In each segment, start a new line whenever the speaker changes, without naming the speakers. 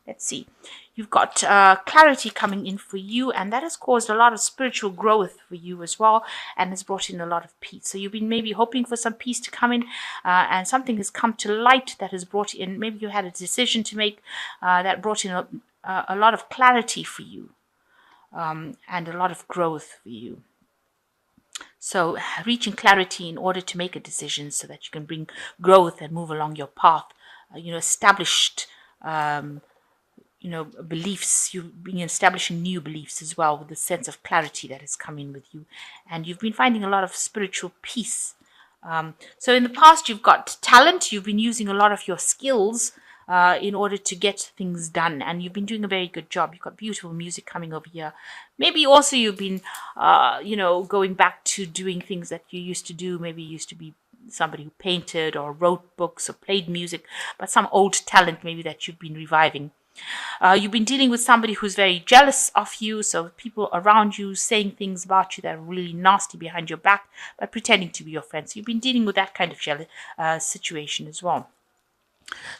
Let's see. You've got clarity coming in for you, and that has caused a lot of spiritual growth for you as well, and has brought in a lot of peace. So you've been maybe hoping for some peace to come in, and something has come to light that has brought in, maybe you had a decision to make that brought in a lot of clarity for you, and a lot of growth for you. So reaching clarity in order to make a decision so that you can bring growth and move along your path, established um, beliefs. You've been establishing new beliefs as well, with the sense of clarity that has come in with you, and you've been finding a lot of spiritual peace. So in the past, you've got talent. You've been using a lot of your skills in order to get things done, and you've been doing a very good job. You've got beautiful music coming over here. Maybe also you've been, going back to doing things that you used to do. Maybe you used to be somebody who painted or wrote books or played music, but some old talent maybe that you've been reviving. You've been dealing with somebody who's very jealous of you, so people around you saying things about you that are really nasty behind your back, but pretending to be your friends. So you've been dealing with that kind of jealous situation as well.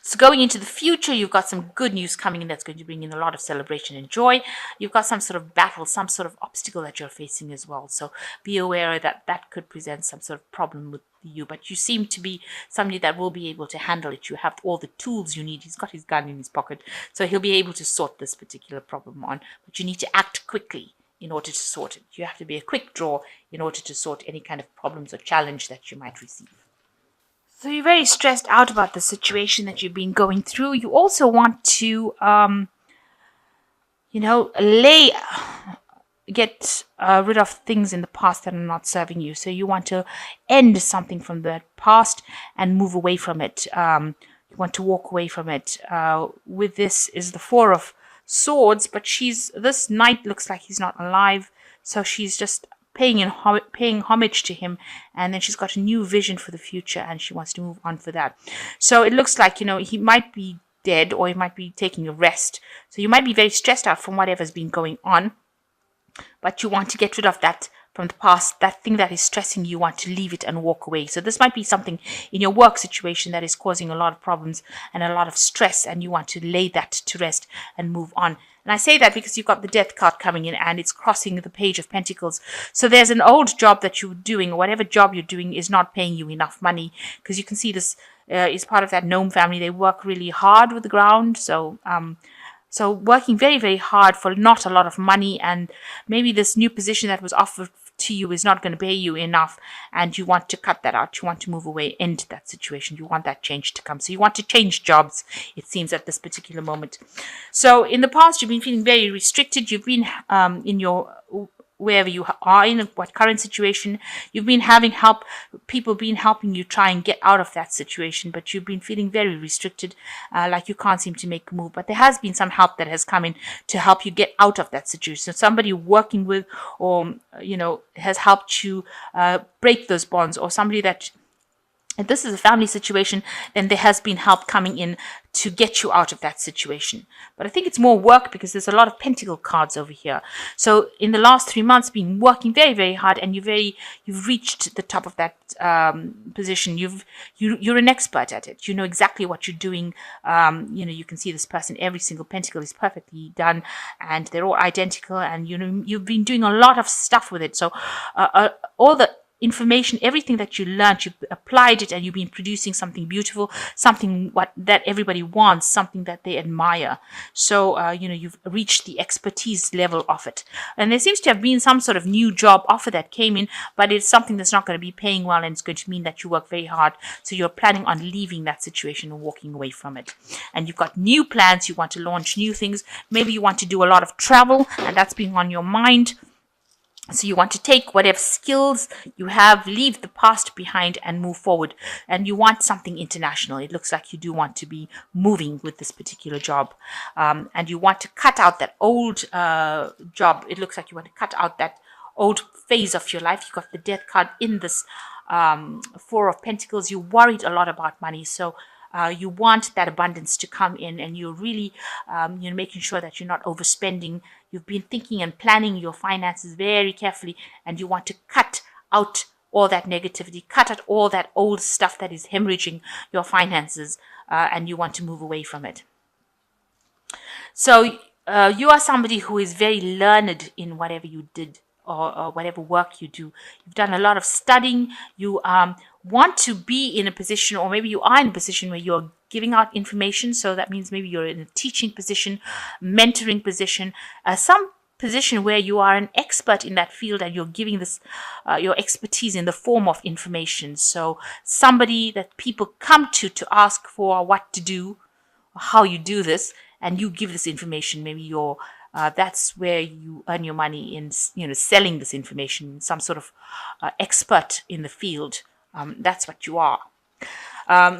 So going into the future, you've got some good news coming in that's going to bring in a lot of celebration and joy. You've got some sort of battle, some sort of obstacle that you're facing as well. So be aware that that could present some sort of problem with you, but you seem to be somebody that will be able to handle it. You have all the tools you need. He's got his gun in his pocket, so he'll be able to sort this particular problem on, but you need to act quickly in order to sort it. You have to be a quick draw in order to sort any kind of problems or challenge that you might receive. So you're very stressed out about the situation that you've been going through. You also want to, lay get rid of things in the past that are not serving you. So you want to end something from the past and move away from it. You want to walk away from it. With this is the Four of Swords, but this knight looks like he's not alive, so she's just paying homage to him, and then she's got a new vision for the future, and she wants to move on for that. So it looks like he might be dead, or he might be taking a rest. So you might be very stressed out from whatever's been going on, but you want to get rid of that from the past. That thing that is stressing you, want to leave it and walk away. So this might be something in your work situation that is causing a lot of problems and a lot of stress, and you want to lay that to rest and move on. And I say that because you've got the Death card coming in, and it's crossing the Page of Pentacles. So there's an old job that you're doing, or whatever job you're doing is not paying you enough money, because you can see this is part of that gnome family. They work really hard with the ground. So working very, very hard for not a lot of money, and maybe this new position that was offered to you is not going to pay you enough, and you want to cut that out. You want to move away, end that situation. You want that change to come. So you want to change jobs, it seems, at this particular moment. So in the past, you've been feeling very restricted. You've been in your wherever you are in what current situation, you've been having help, people been helping you try and get out of that situation, but you've been feeling very restricted, like you can't seem to make a move. But there has been some help that has come in to help you get out of that situation. Somebody you're working with, or has helped you break those bonds, or somebody that, if this is a family situation, then there has been help coming in to get you out of that situation. But I think it's more work, because there's a lot of pentacle cards over here. So in the last 3 months, been working very, very hard, and you've reached the top of that position. You're an expert at it. You know exactly what you're doing. You can see this person. Every single pentacle is perfectly done, and they're all identical. And you've been doing a lot of stuff with it. So all the information, everything that you learned, you've applied it, and you've been producing something beautiful, something that everybody wants, something that they admire. So you've reached the expertise level of it, and there seems to have been some sort of new job offer that came in, but it's something that's not going to be paying well, and it's going to mean that you work very hard. So you're planning on leaving that situation and walking away from it, and you've got new plans. You want to launch new things. Maybe you want to do a lot of travel, and that's been on your mind. So you want to take whatever skills you have, leave the past behind, and move forward. And you want something international. It looks like you do want to be moving with this particular job. And you want to cut out that old job. It looks like you want to cut out that old phase of your life. You've got the Death card in this Four of Pentacles. You're worried a lot about money. So you want that abundance to come in, and you're really making sure that you're not overspending. You've been thinking and planning your finances very carefully, and you want to cut out all that negativity, cut out all that old stuff that is hemorrhaging your finances, and you want to move away from it. So you are somebody who is very learned in whatever you did, or whatever work you do. You've done a lot of studying. You want to be in a position, or maybe you are in a position where you're giving out information. So that means maybe you're in a teaching position, mentoring position, some position where you are an expert in that field, and you're giving this your expertise in the form of information. So somebody that people come to ask for what to do, how you do this, and you give this information. Maybe you're that's where you earn your money in, selling this information. Some sort of expert in the field. That's what you are.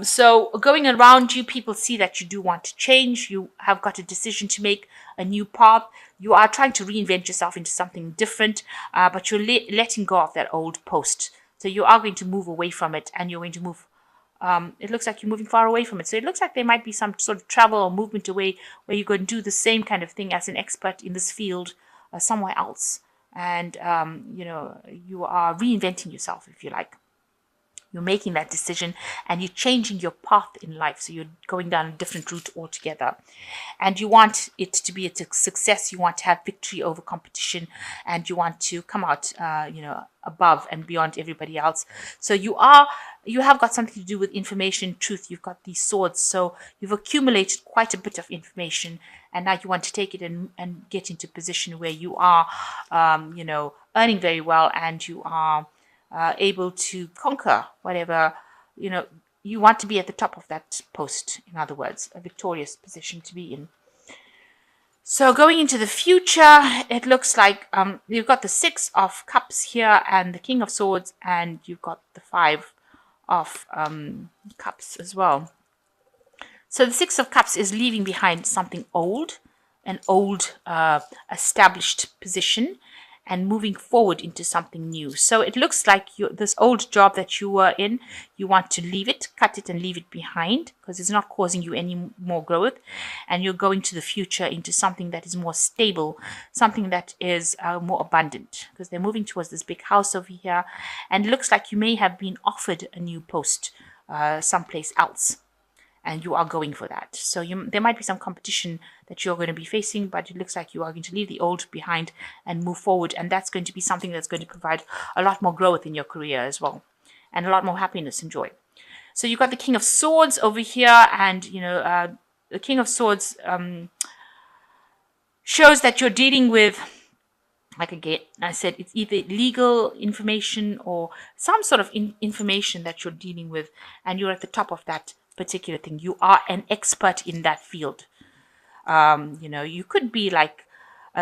So going around you, people see that you do want to change. You have got a decision to make, a new path. You are trying to reinvent yourself into something different, but you're letting go of that old post. So you are going to move away from it, and you're going to move. It looks like you're moving far away from it. So it looks like there might be some sort of travel or movement away, where you're going to do the same kind of thing as an expert in this field somewhere else. And, you are reinventing yourself, if you like. You're making that decision, and you're changing your path in life. So you're going down a different route altogether, and you want it to be a success. You want to have victory over competition, and you want to come out, above and beyond everybody else. So you have got something to do with information, truth. You've got these swords. So you've accumulated quite a bit of information, and now you want to take it and get into a position where you are, earning very well, and you are able to conquer whatever, you want to be at the top of that post. In other words, a victorious position to be in. So going into the future, it looks like you've got the 6 of Cups here, and the King of Swords, and you've got the 5 of Cups as well. So the 6 of Cups is leaving behind something old, an old established position, and moving forward into something new. So it looks like this old job that you were in, you want to leave it, cut it, and leave it behind, because it's not causing you any more growth. And you're going to the future into something that is more stable, something that is more abundant, because they're moving towards this big house over here. And it looks like you may have been offered a new post someplace else, and you are going for that. So there might be some competition that you're going to be facing, but it looks like you are going to leave the old behind and move forward. And that's going to be something that's going to provide a lot more growth in your career as well, and a lot more happiness and joy. So you've got the King of Swords over here, and, the King of Swords shows that you're dealing with, like again, I said, it's either legal information or some sort of information that you're dealing with, and you're at the top of that particular thing. You are an expert in that field. You could be like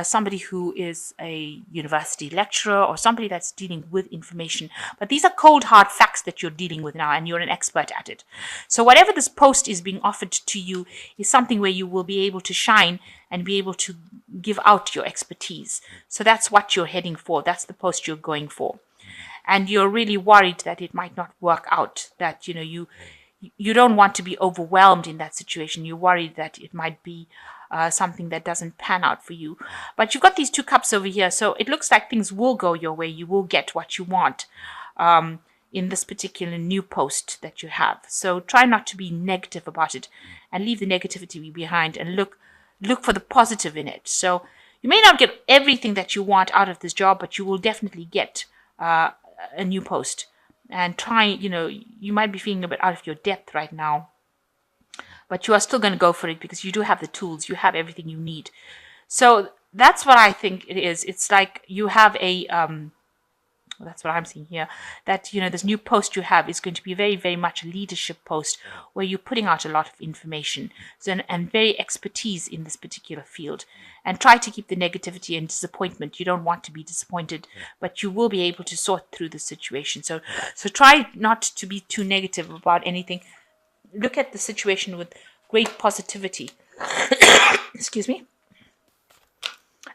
somebody who is a university lecturer, or somebody that's dealing with information. But these are cold, hard facts that you're dealing with now, and you're an expert at it. So whatever this post is being offered to you is something where you will be able to shine and be able to give out your expertise. So that's what you're heading for. That's the post you're going for. And you're really worried that it might not work out, that, you don't want to be overwhelmed in that situation. You're worried that it might be something that doesn't pan out for you. But you've got these 2 cups over here, so it looks like things will go your way. You will get what you want in this particular new post that you have. So try not to be negative about it, and leave the negativity behind, and look for the positive in it. So you may not get everything that you want out of this job, but you will definitely get a new post. And try, you might be feeling a bit out of your depth right now, but you are still going to go for it, because you do have the tools. You have everything you need. So that's what I think it is. It's like you have a, that's what I'm seeing here, that, this new post you have is going to be very, very much a leadership post, where you're putting out a lot of information, and very expertise in this particular field. And try to keep the negativity and disappointment. You don't want to be disappointed, but you will be able to sort through the situation. So try not to be too negative about anything. Look at the situation with great positivity. Excuse me.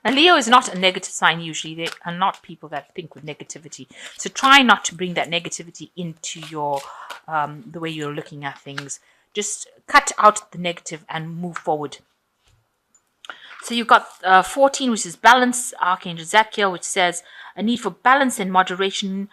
And Leo is not a negative sign usually. They are not people that think with negativity. So try not to bring that negativity into your the way you're looking at things. Just cut out the negative and move forward. So you've got 14, which is balance, Archangel Zadkiel, which says a need for balance and moderation,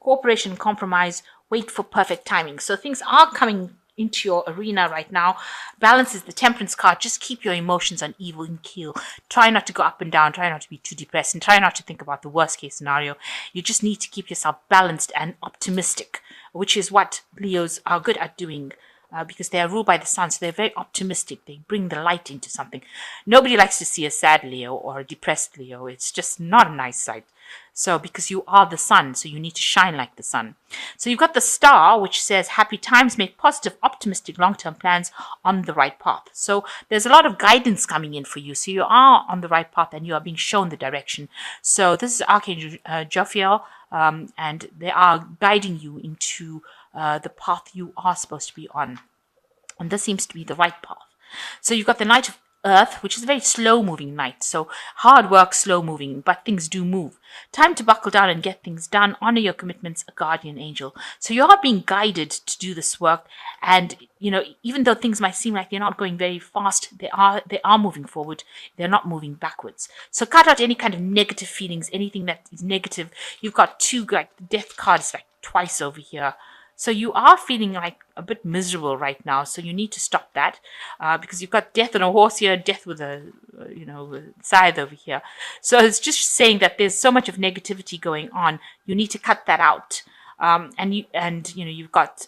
cooperation, compromise, wait for perfect timing. So things are coming into your arena right now. Balance is the temperance card. Just keep your emotions on even keel. Try not to go up and down. Try not to be too depressed, and try not to think about the worst case scenario. You just need to keep yourself balanced and optimistic, which is what Leos are good at doing. Because they are ruled by the sun, so they're very optimistic. They bring the light into something. Nobody likes to see a sad Leo or a depressed Leo. It's just not a nice sight. So, because you are the sun, so you need to shine like the sun. So, you've got the star, which says, happy times, make positive, optimistic, long term plans on the right path. So, there's a lot of guidance coming in for you. So, you are on the right path and you are being shown the direction. So, this is Archangel Jophiel, and they are guiding you into the path you are supposed to be on. And this seems to be the right path. So you've got the Knight of Earth, which is a very slow moving knight. So hard work, slow moving, but things do move. Time to buckle down and get things done. Honor your commitments, a guardian angel. So you are being guided to do this work. And, even though things might seem like they're not going very fast, they are moving forward. They're not moving backwards. So cut out any kind of negative feelings, anything that is negative. You've got two, like the death card is like twice over here. So you are feeling like a bit miserable right now. So you need to stop that because you've got death on a horse here, death with a scythe over here. So it's just saying that there's so much of negativity going on. You need to cut that out. You've got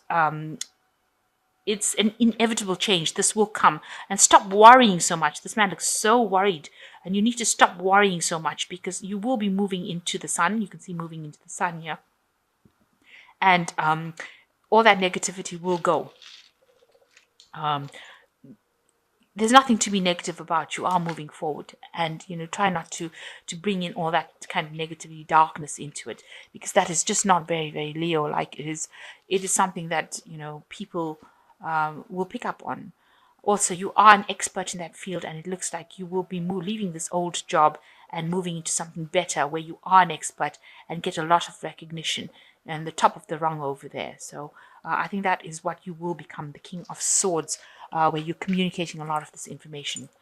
it's an inevitable change. This will come, and stop worrying so much. This man looks so worried, and you need to stop worrying so much because you will be moving into the sun. You can see moving into the sun here, and all that negativity will go. There's nothing to be negative about. You are moving forward, and try not to bring in all that kind of negativity, darkness into it, because that is just not very, very Leo like. It is something that people will pick up on. Also, you are an expert in that field, and it looks like you will be leaving this old job and moving into something better where you are an expert and get a lot of recognition and the top of the rung over there. So I think that is what you will become, the King of Swords, where you're communicating a lot of this information.